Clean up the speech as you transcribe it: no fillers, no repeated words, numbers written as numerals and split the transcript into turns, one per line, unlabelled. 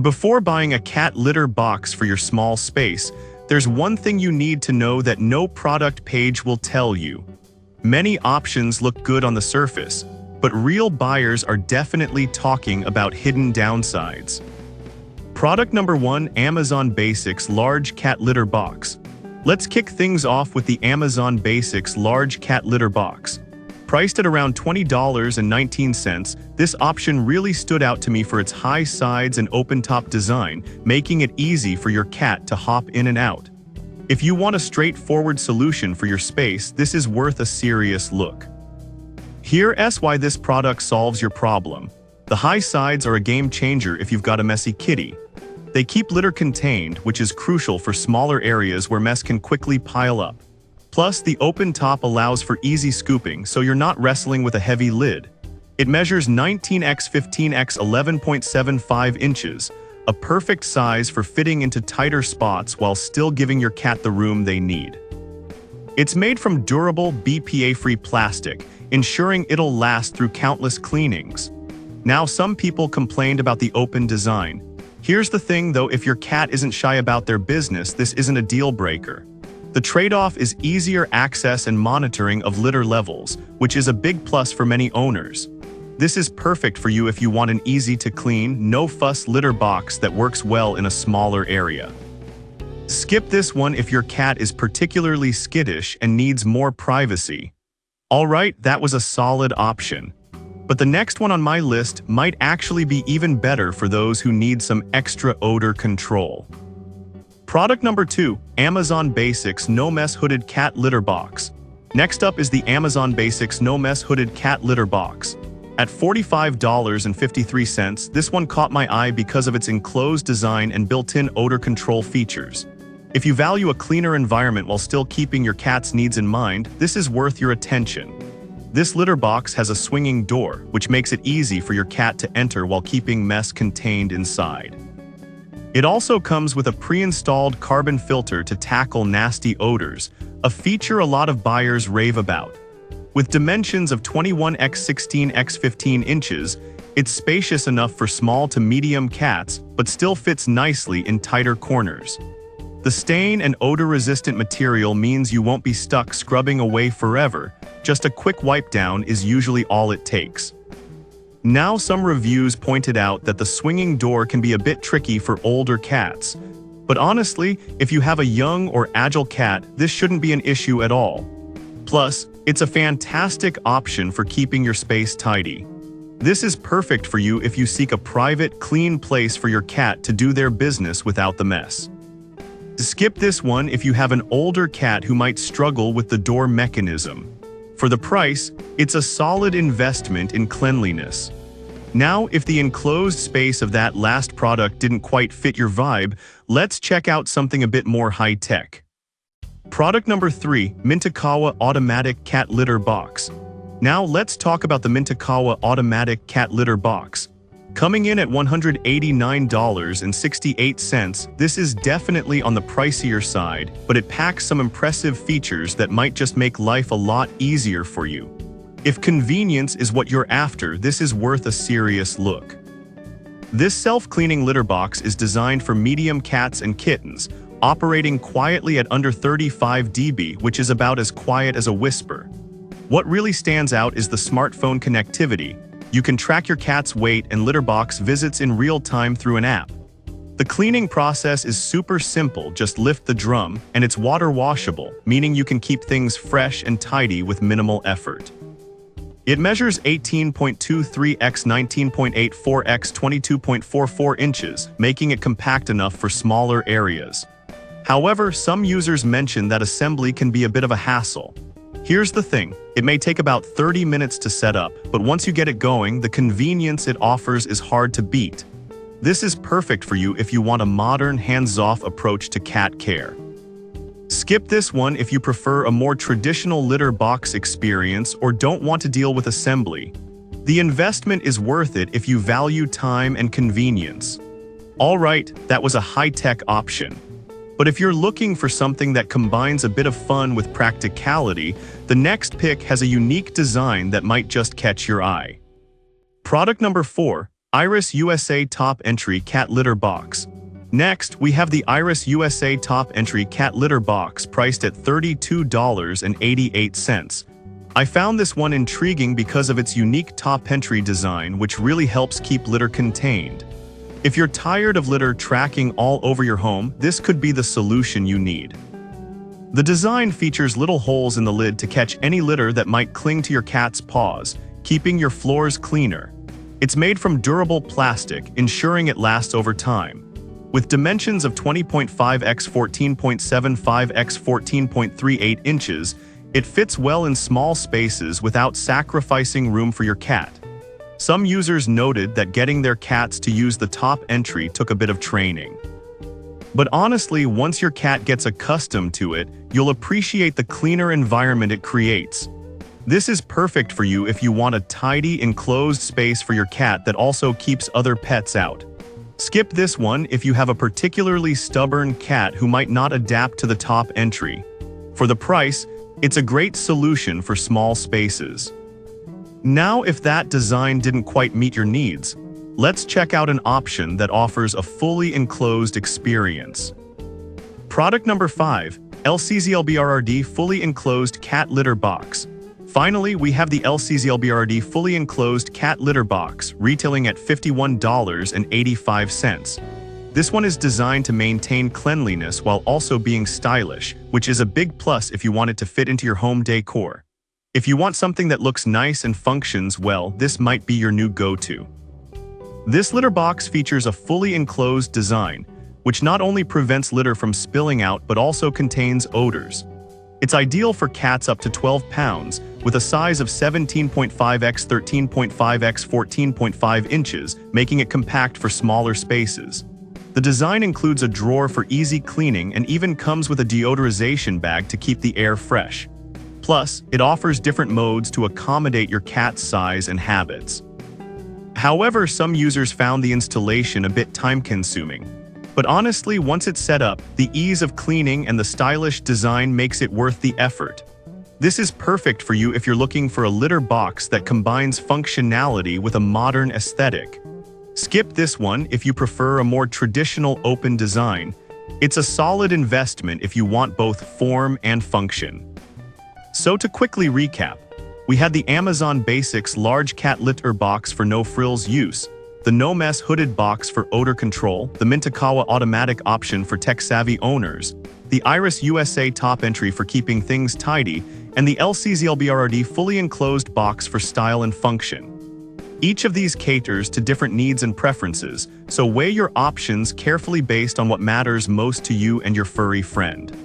Before buying a cat litter box for your small space, there's one thing you need to know that no product page will tell you. Many options look good on the surface, but real buyers are definitely talking about hidden downsides. Product number 1, Amazon Basics Large Cat Litter Box. Let's kick things off with the Amazon Basics Large Cat Litter Box. Priced at around $20.19, this option really stood out to me for its high sides and open-top design, making it easy for your cat to hop in and out. If you want a straightforward solution for your space, this is worth a serious look. Here's why this product solves your problem. The high sides are a game changer if you've got a messy kitty. They keep litter contained, which is crucial for smaller areas where mess can quickly pile up. Plus, the open top allows for easy scooping, so you're not wrestling with a heavy lid. It measures 19x 15x 11.75 inches, a perfect size for fitting into tighter spots while still giving your cat the room they need. It's made from durable, BPA-free plastic, ensuring it'll last through countless cleanings. Now, some people complained about the open design. Here's the thing though, if your cat isn't shy about their business, this isn't a deal breaker. The trade-off is easier access and monitoring of litter levels, which is a big plus for many owners. This is perfect for you if you want an easy-to-clean, no-fuss litter box that works well in a smaller area. Skip this one if your cat is particularly skittish and needs more privacy. Alright, that was a solid option. But the next one on my list might actually be even better for those who need some extra odor control. Product number 2, Amazon Basics No Mess Hooded Cat Litter Box. Next up is the Amazon Basics No Mess Hooded Cat Litter Box. At $45.53, this one caught my eye because of its enclosed design and built-in odor control features. If you value a cleaner environment while still keeping your cat's needs in mind, this is worth your attention. This litter box has a swinging door, which makes it easy for your cat to enter while keeping mess contained inside. It also comes with a pre-installed carbon filter to tackle nasty odors, a feature a lot of buyers rave about. With dimensions of 21x 16x 15 inches, it's spacious enough for small to medium cats, but still fits nicely in tighter corners. The stain and odor-resistant material means you won't be stuck scrubbing away forever. Just a quick wipe down is usually all it takes. Now, some reviews pointed out that the swinging door can be a bit tricky for older cats. But honestly, if you have a young or agile cat, this shouldn't be an issue at all. Plus, it's a fantastic option for keeping your space tidy. This is perfect for you if you seek a private, clean place for your cat to do their business without the mess. Skip this one if you have an older cat who might struggle with the door mechanism. For the price, it's a solid investment in cleanliness. Now, if the enclosed space of that last product didn't quite fit your vibe, let's check out something a bit more high-tech. Product number 3, Mintakawa Automatic Cat Litter Box. Now let's talk about the Mintakawa Automatic Cat Litter Box. Coming in at $189.68, this is definitely on the pricier side, but it packs some impressive features that might just make life a lot easier for you. If convenience is what you're after, this is worth a serious look. This self-cleaning litter box is designed for medium cats and kittens, operating quietly at under 35 dB, which is about as quiet as a whisper. What really stands out is the smartphone connectivity. You can track your cat's weight and litter box visits in real time through an app. The cleaning process is super simple, just lift the drum, and it's water washable, meaning you can keep things fresh and tidy with minimal effort. It measures 18.23 x 19.84 x 22.44 inches, making it compact enough for smaller areas. However, some users mention that assembly can be a bit of a hassle. Here's the thing, it may take about 30 minutes to set up, but once you get it going, the convenience it offers is hard to beat. This is perfect for you if you want a modern, hands-off approach to cat care. Skip this one if you prefer a more traditional litter box experience or don't want to deal with assembly. The investment is worth it if you value time and convenience. Alright, that was a high-tech option. But if you're looking for something that combines a bit of fun with practicality, the next pick has a unique design that might just catch your eye. Product number 4, Iris USA Top Entry Cat Litter Box. Next, we have the Iris USA Top Entry Cat Litter Box priced at $32.88. I found this one intriguing because of its unique top entry design, which really helps keep litter contained. If you're tired of litter tracking all over your home, this could be the solution you need. The design features little holes in the lid to catch any litter that might cling to your cat's paws, keeping your floors cleaner. It's made from durable plastic, ensuring it lasts over time. With dimensions of 20.5 x 14.75 x 14.38 inches, it fits well in small spaces without sacrificing room for your cat. Some users noted that getting their cats to use the top entry took a bit of training. But honestly, once your cat gets accustomed to it, you'll appreciate the cleaner environment it creates. This is perfect for you if you want a tidy, enclosed space for your cat that also keeps other pets out. Skip this one if you have a particularly stubborn cat who might not adapt to the top entry. For the price, it's a great solution for small spaces. Now, if that design didn't quite meet your needs, let's check out an option that offers a fully enclosed experience. Product number 5, LCZLBRRD Fully Enclosed Cat Litter Box. Finally, we have the LCZLBRRD Fully Enclosed Cat Litter Box, retailing at $51.85. This one is designed to maintain cleanliness while also being stylish, which is a big plus if you want it to fit into your home decor. If you want something that looks nice and functions well, this might be your new go-to. This litter box features a fully enclosed design, which not only prevents litter from spilling out but also contains odors. It's ideal for cats up to 12 pounds, with a size of 17.5 x 13.5 x 14.5 inches, making it compact for smaller spaces. The design includes a drawer for easy cleaning and even comes with a deodorization bag to keep the air fresh. Plus, it offers different modes to accommodate your cat's size and habits. However, some users found the installation a bit time-consuming. But honestly, once it's set up, the ease of cleaning and the stylish design makes it worth the effort. This is perfect for you if you're looking for a litter box that combines functionality with a modern aesthetic. Skip this one if you prefer a more traditional open design. It's a solid investment if you want both form and function. So to quickly recap, we had the Amazon Basics Large Cat Litter Box for no-frills use, the No-Mess Hooded Box for odor control, the Mintakawa Automatic option for tech-savvy owners, the Iris USA Top Entry for keeping things tidy, and the LCZLBRRD Fully Enclosed Box for style and function. Each of these caters to different needs and preferences, so weigh your options carefully based on what matters most to you and your furry friend.